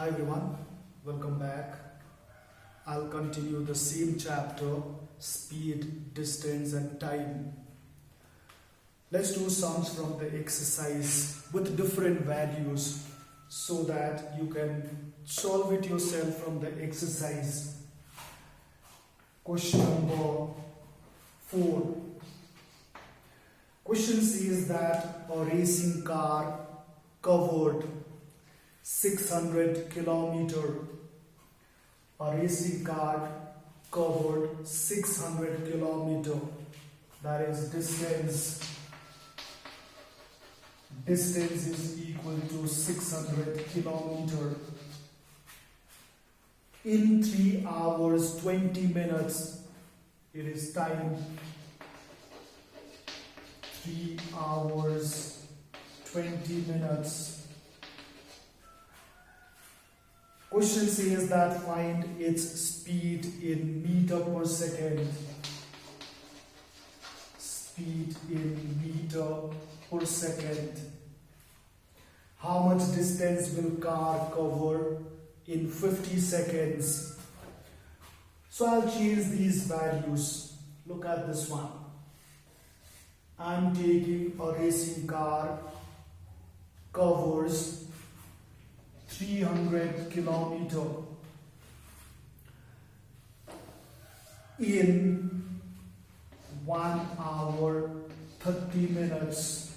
Hi everyone, welcome back. I'll continue the same chapter, speed, distance and time. Let's do sums from the exercise with different values so that you can solve it yourself from the exercise. Question number 4. Question says that a racing car covered 600 kilometer. A racing car covered 600 kilometer. That is distance. Distance is equal to 600 kilometer. In 3 hours 20 minutes, it is time. 3 hours 20 minutes. Question says that find its speed in meter per second. Speed in meter per second. How much distance will car cover in 50 seconds? So I'll change these values. Look at this one. I'm taking a racing car covers 300 kilometer in 1 hour 30 minutes.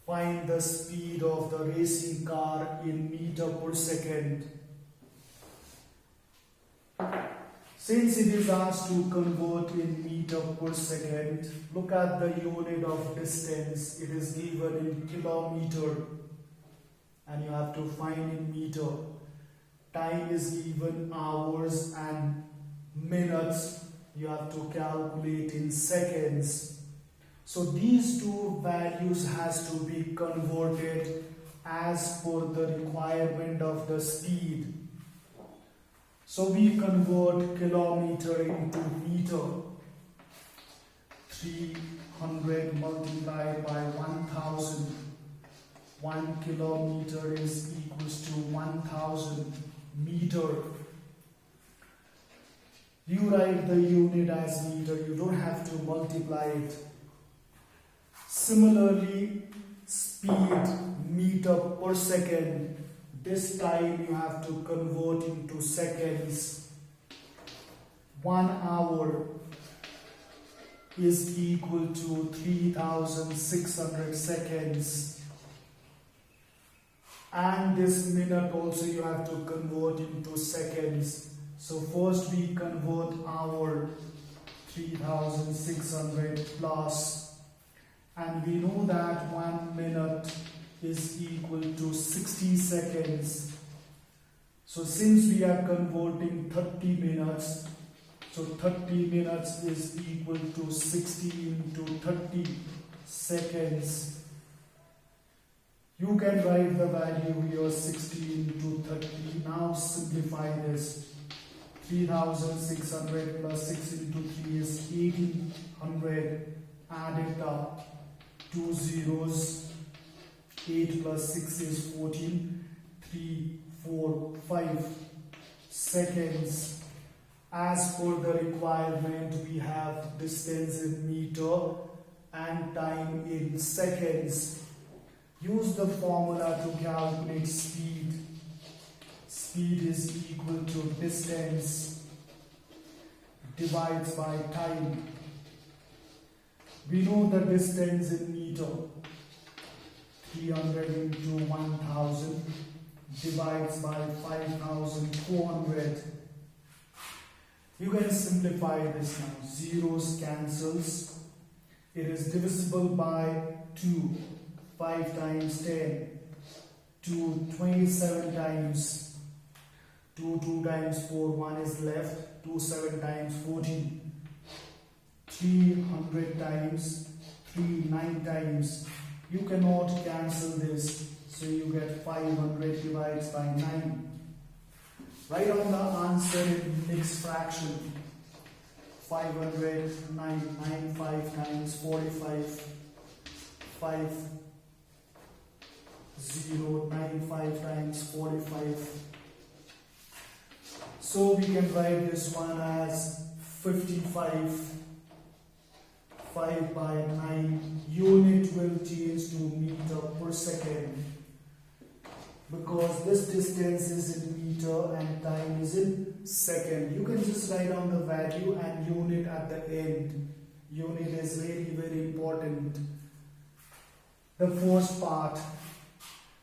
Find the speed of the racing car in meter per second. Since it is asked to convert in meter per second, look at the unit of distance. It is given in kilometer and you have to find in meter. Time is given hours and minutes. You have to calculate in seconds. So these two values has to be converted as per the requirement of the speed. So we convert kilometer into meter. 300 multiplied by 1000. 1 kilometer is equals to 1000 meter. You write the unit as meter, you don't have to multiply it. Similarly, speed meter per second. This time you have to convert into seconds. 1 hour is equal to 3600 seconds. And this minute also you have to convert into seconds. So first we convert hour 3600 plus, and we know that 1 minute is equal to 60 seconds. So since we are converting 30 minutes, so 30 minutes is equal to 60 into 30 seconds. You can write the value here 60 into 30. Now simplify this. 3600 plus 6 into 3 is 1800. Add it up. 2 zeros. 8 plus 6 is 14. 3, 4, 5 seconds. As per the requirement, we have distance in meter and time in seconds. Use the formula to calculate speed. Speed is equal to distance divided by time. We know the distance in meter. 300 into 1000 divides by 5400. You can simplify this now. Zeros cancels. It is divisible by 2. 5 times 10, 2, 27 times, 2 times 4, 1 is left, 2 7 times 14, 300 times, 3 9 times. You cannot cancel this, so you get 500 divided by 9. Write on the answer in mixed fraction. 500, 5 times 45, 5 0, 9, 5 times 45. So we can write this one as 55, 5 by 9. Unit will change to meter per second, because this distance is in meter and time is in second. You can just write down the value and unit at the end. Unit is very important. The first part.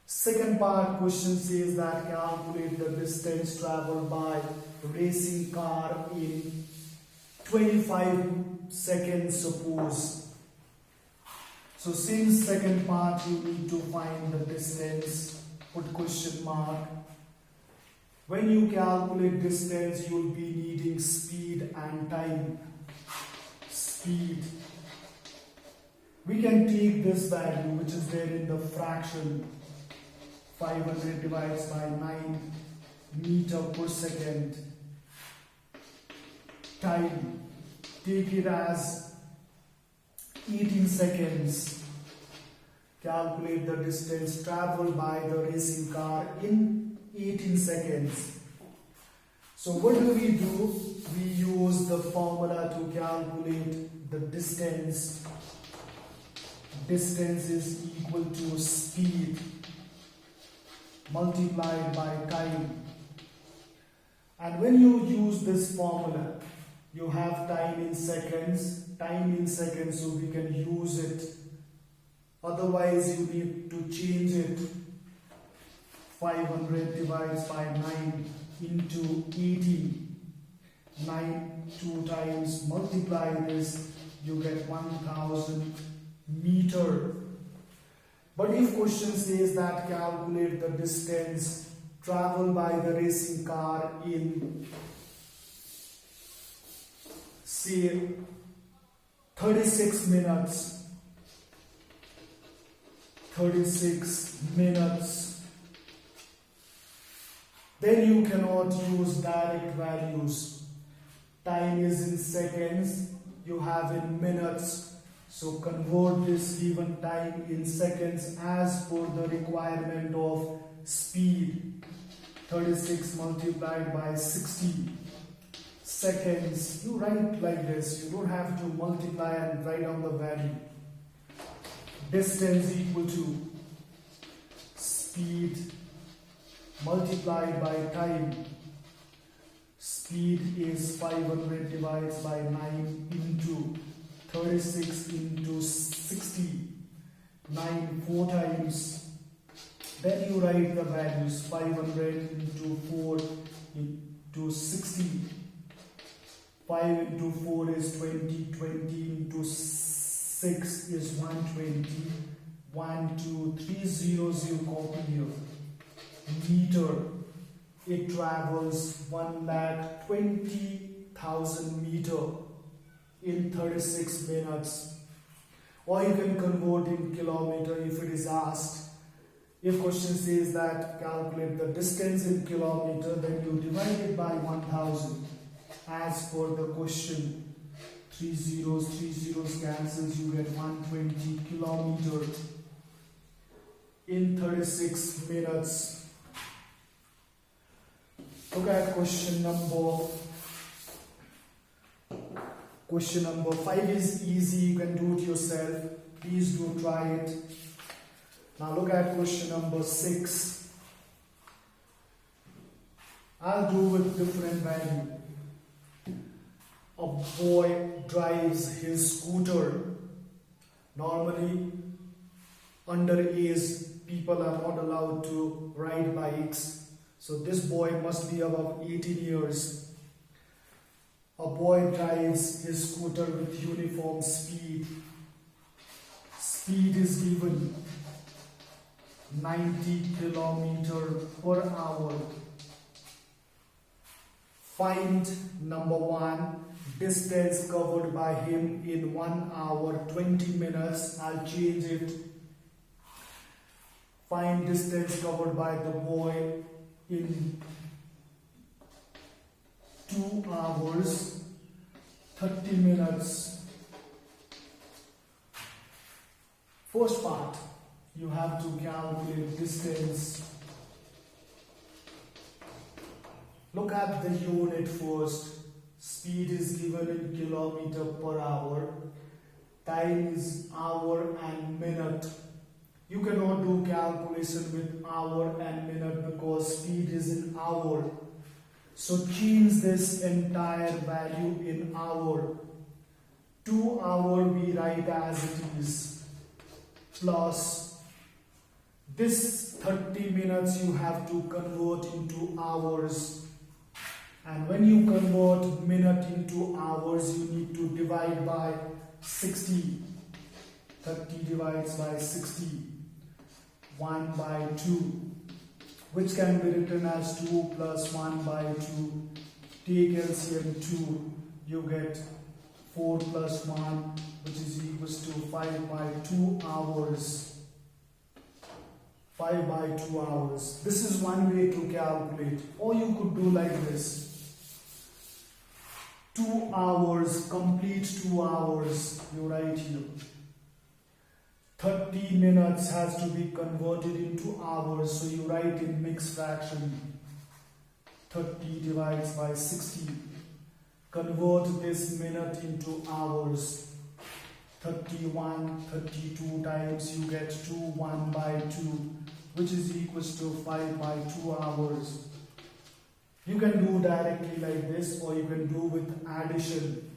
Second part, question says that calculate the distance traveled by racing car in 25 seconds suppose. So since second part you need to find the distance, put question mark. When you calculate distance, you will be needing speed and time. Speed. We can take this value which is there in the fraction. 500 divided by 9 meter per second. Time. Take it as 18 seconds. Calculate the distance traveled by the racing car in 18 seconds. So what do? We use the formula to calculate the distance. Distance is equal to speed multiplied by time. And when you use this formula, you have time in seconds, so we can use it. Otherwise you need to change it. 500 divided by 9 into 18. 9 2 times, multiply this, you get 1000 meter. But if question says that calculate the distance traveled by the racing car in, say, 36 minutes, then you cannot use direct values. Time is in seconds, you have in minutes. So convert this given time in seconds as per the requirement of speed. 36 multiplied by 60 seconds. You write like this. You don't have to multiply and write down the value. Distance equal to speed multiplied by time. Speed is 500 divided by 9 into 36 into 60. 9 4 times. Then you write the values. 500 into 4 into 60. 5 into 4 is 20. 20 into 6 is 120. 1 2 3 zeros you copy here. Meter. It travels 1,20,000 meter in 36 minutes. Or you can convert in kilometer if it is asked. If question says that calculate the distance in kilometer, then you divide it by 1000 as per the question. 3 zeros cancels, you get 120 kilometer in 36 minutes. Look at question number 5 is easy, you can do it yourself. Please do try it. Now look at question number 6. I'll do with different value. A boy drives his scooter. Normally, underage people are not allowed to ride bikes. So this boy must be above 18 years. A boy drives his scooter with uniform speed. Speed is given 90 km per hour. Find number 1, distance covered by him in 1 hour 20 minutes. I'll change it. Find distance covered by the boy in 2 hours 30 minutes. First part, you have to calculate distance. Look at the unit first. Speed is given in kilometer per hour. Time is hour and minute. You cannot do calculation with hour and minute because speed is in hour. So change this entire value in hour. 2 hour we write as it is, plus this 30 minutes you have to convert into hours. And when you convert minute into hours, you need to divide by 60. 30 divides by 60. 1 by 2, which can be written as 2 plus 1 by 2. Take LCM 2, you get 4 plus 1, which is equals to 5 by 2 hours. 5 by 2 hours. This is one way to calculate. Or you could do like this. 2 hours, complete 2 hours, you write here. 30 minutes has to be converted into hours, so you write in mixed fraction. 30 divides by 60. Convert this minute into hours. 31, 32 times you get 2, 1 by 2, which is equals to 5 by 2 hours. You can do directly like this, or you can do with addition.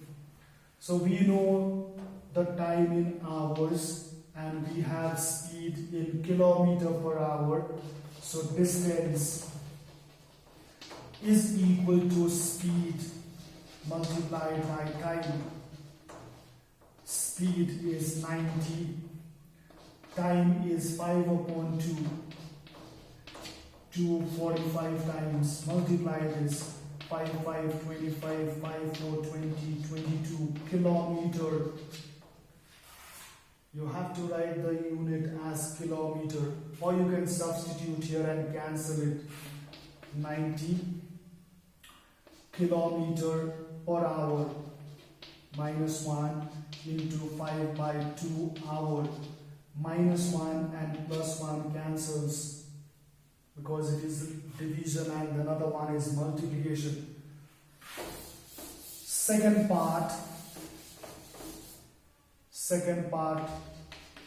So we know the time in hours and we have speed in kilometer per hour. So distance is equal to speed multiplied by time. Speed is 90. Time is 5 upon 2. 245 times. Multiply this. 5, 5, 25, 5, 4, 20, 22 kilometer. You have to write the unit as kilometer, or you can substitute here and cancel it. 90 kilometer per hour minus 1 into 5 by 2 hour. Minus 1 and plus 1 cancels because it is division and another one is multiplication. Second part,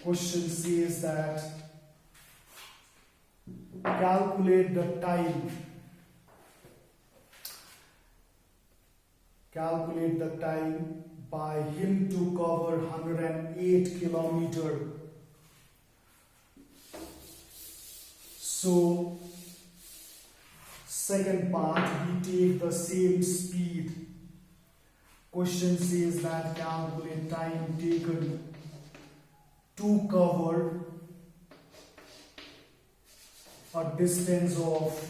question says that calculate the time. Calculate the time by him to cover 108 kilometer. So, second part, we take the same speed. Question says that calculate time taken to cover a distance of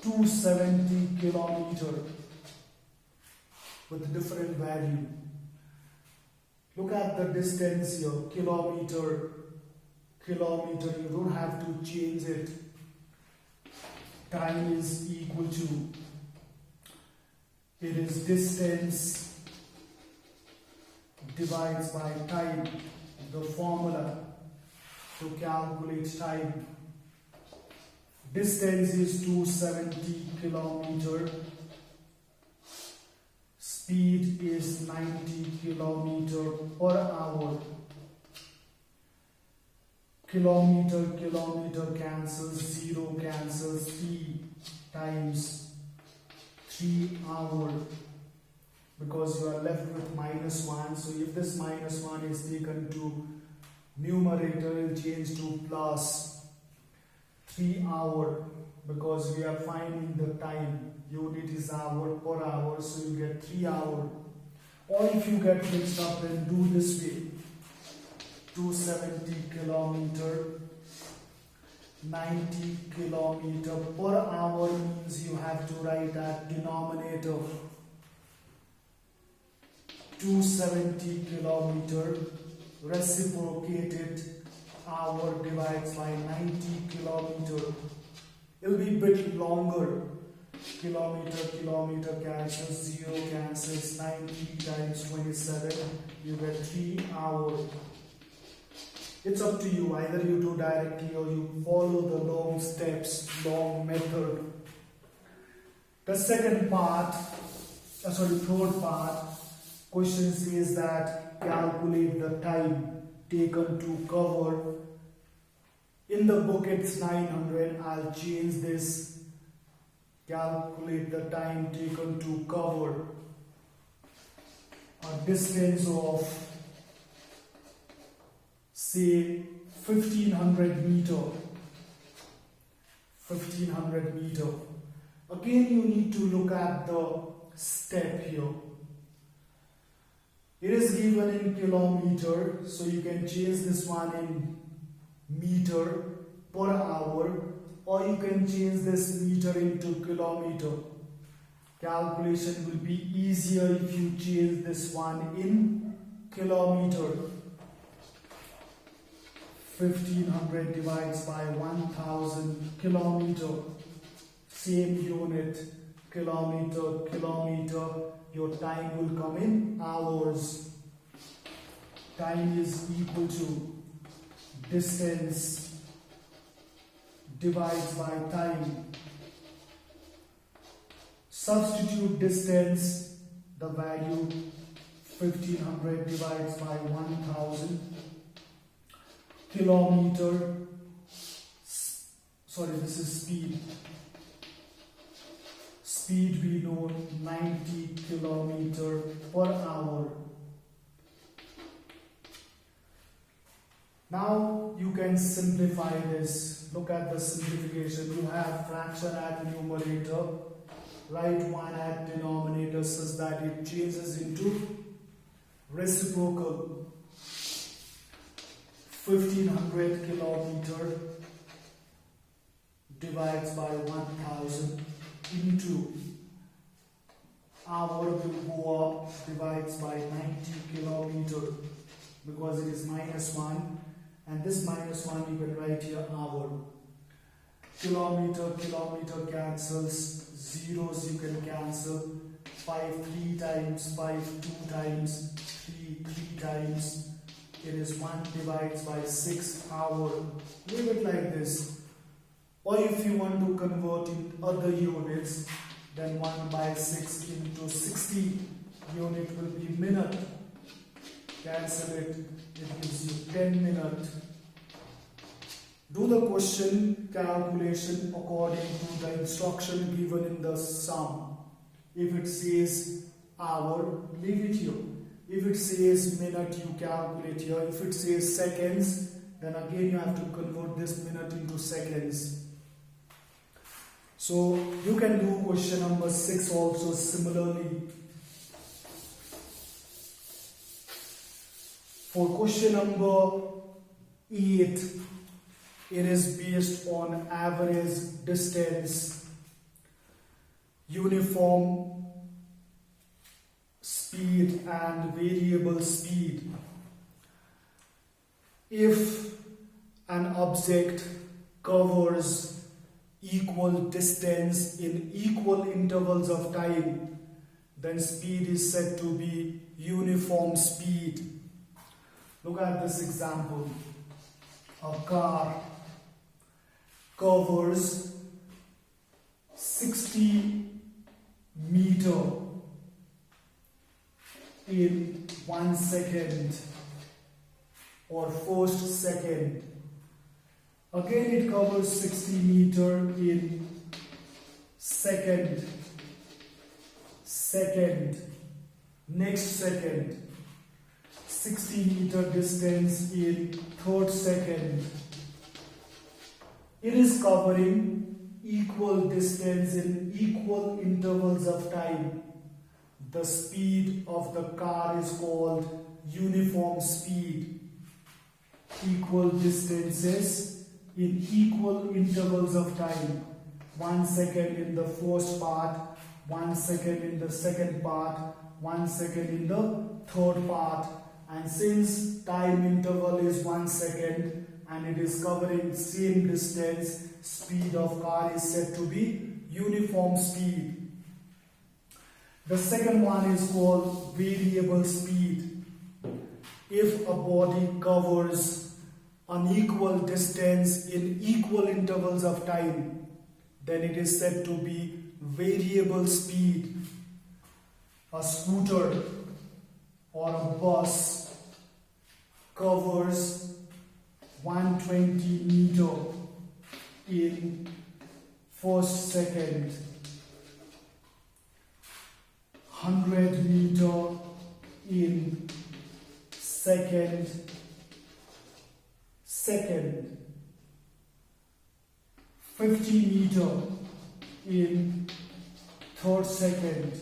270 kilometer with different value. Look at the distance here, kilometer, you don't have to change it. Time is equal to, it is distance divides by time, the formula to calculate time. Distance is 270 kilometer. Speed is 90 kilometer per hour. Kilometer cancels, 0 cancels, 3 times 3 hour, because you are left with minus 1. So if this minus 1 is taken to numerator, it will change to plus 3 hour, because we are finding the time. Unit is hour per hour, so you get 3 hour. Or if you get mixed up, then do this way. 270 kilometer, 90 kilometer per hour means you have to write that denominator. 270 kilometer reciprocated hour divides by 90 kilometer. It will be a bit longer. kilometer cancels, 0 cancels, 90 times 27, you get 3 hours. It's up to you, either you do directly or you follow the long steps, long method. The third part, question says that calculate the time taken to cover. In the book it's 900, I'll change this. Calculate the time taken to cover a distance of say 1500 meter. 1500 meter. Again you need to look at the step here. It is given in kilometer, so you can change this one in meter per hour, or you can change this meter into kilometer. Calculation will be easier if you change this one in kilometer. 1500 divides by 1000 kilometer. Same unit, kilometer, your time will come in hours. Time is equal to distance divides by time. Substitute distance, the value 1500 divides by 1000 kilometer. This is speed. Speed we know 90 kilometer per hour. Now you can simplify this. Look at the simplification. You have fraction at numerator, write 1 at denominator such that it changes into reciprocal. 1500 kilometer divides by 1000 into hour will go up, divides by 90 kilometer because it is -1, and this -1 you can write here hour. Kilometer cancels, zeros you can cancel, 5 3 times, 5 2 times, 3 times. It is 1 divides by 6 hour. Leave it like this. Or if you want to convert in other units, then 1 by 6 into 60 unit will be minute. Cancel it, it gives you 10 minutes. Do the question calculation according to the instruction given in the sum. If it says hour, leave it here. If it says minute, you calculate here. If it says seconds, then again you have to convert this minute into seconds. So you can do question number 6 also similarly. For question number 8, it is based on average distance, uniform speed and variable speed. If an object covers equal distance in equal intervals of time, then speed is said to be uniform speed. Look at this example. A car covers 60 meters in 1 second or first second. Again it covers 60 meters in second, next second, 60 meter distance in third second. It is covering equal distance in equal intervals of time. The speed of the car is called uniform speed. Equal distances in equal intervals of time. 1 second in the first part, 1 second in the second part, 1 second in the third part. And since time interval is 1 second and it is covering same distance, speed of car is said to be uniform speed. The second one is called variable speed. If a body covers an equal distance in equal intervals of time, then it is said to be variable speed. A scooter or a bus covers 120 meter in first second, 100 meter in second, 50 meter in third second.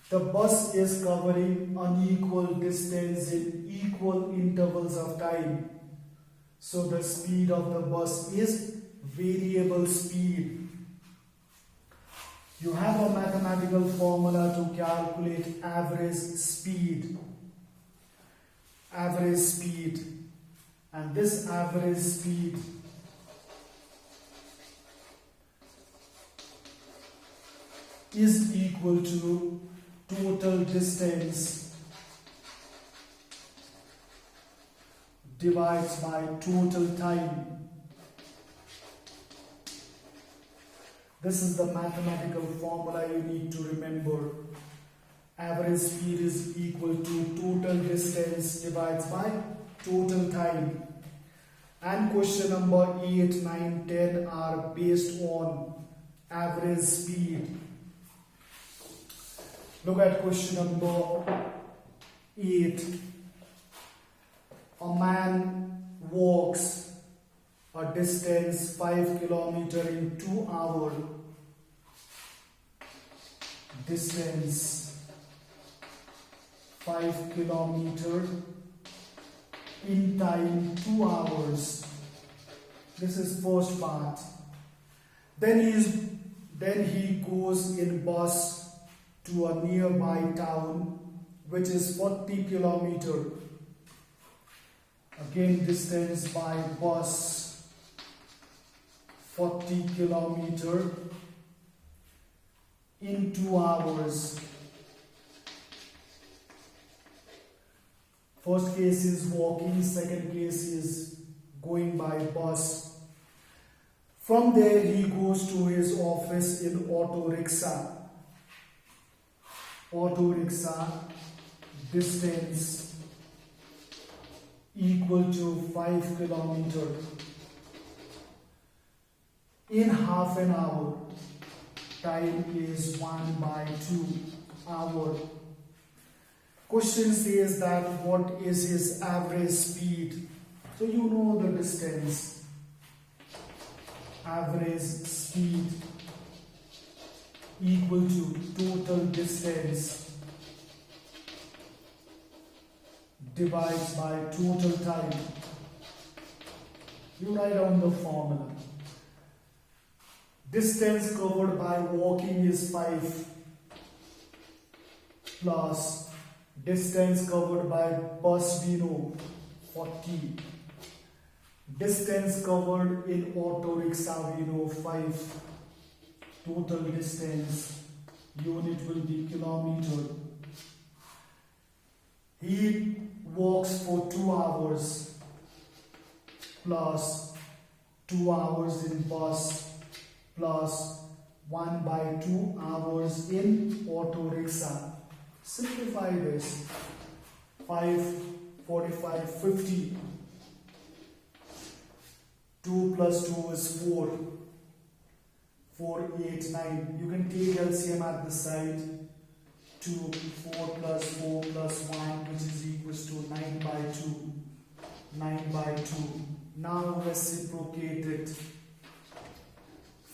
The bus is covering unequal distance in equal intervals of time. So the speed of the bus is variable speed. You have a mathematical formula to calculate average speed. Average speed. And this average speed is equal to total distance divides by total time. This is the mathematical formula you need to remember. Average speed is equal to total distance divides by total time. And question number 8, 9, 10 are based on average speed. Look at question number 8. A man walks a distance 5 kilometers in 2 hours. Distance 5 kilometers in time 2 hours. This is first part. Then he goes in bus to a nearby town which is 40 kilometers. Again, distance by bus 40 kilometers in 2 hours. First case is walking, second case is going by bus. From there he goes to his office in auto rickshaw. Auto rickshaw distance equal to 5 kilometers in half an hour. Time is 1/2 hour. Question says that what is his average speed? So you know the distance. Average speed equal to total distance divides by total time. You write down the formula. Distance covered by walking is 5 plus distance covered by bus we know 40. Distance covered in auto rickshaw we know 5. Total distance unit will be kilometer. He walks for 2 hours plus 2 hours in bus plus 1/2 hours in auto rickshaw. Simplify this. 5, 45, 50. 2 plus 2 is 4. 4, 8, 9. You can take LCM at the side. 2, 4 plus 4 plus 1, which is equals to 9/2. 9/2. Now reciprocate it.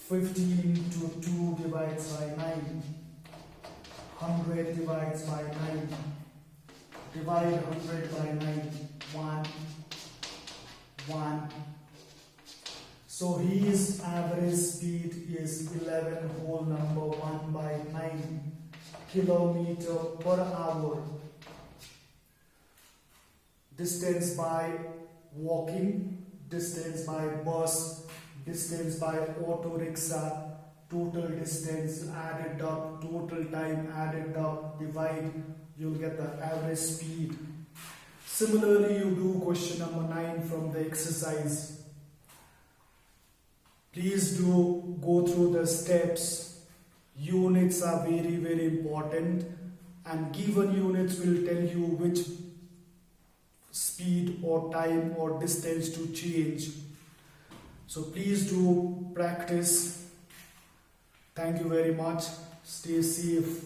15 into 2 divides by 9. 100 divides by 9. Divide 100 by 9. 1. 1. So his average speed is 11 whole number 1/9 kilometer per hour. Distance by walking, distance by bus, distance by auto rickshaw, total distance added up, total time added up, divide, you'll get the average speed. Similarly, you do question number 9 from the exercise. Please do go through the steps. Units are very, very important, and given units will tell you which speed or time or distance to change. So please do practice. Thank you very much. Stay safe.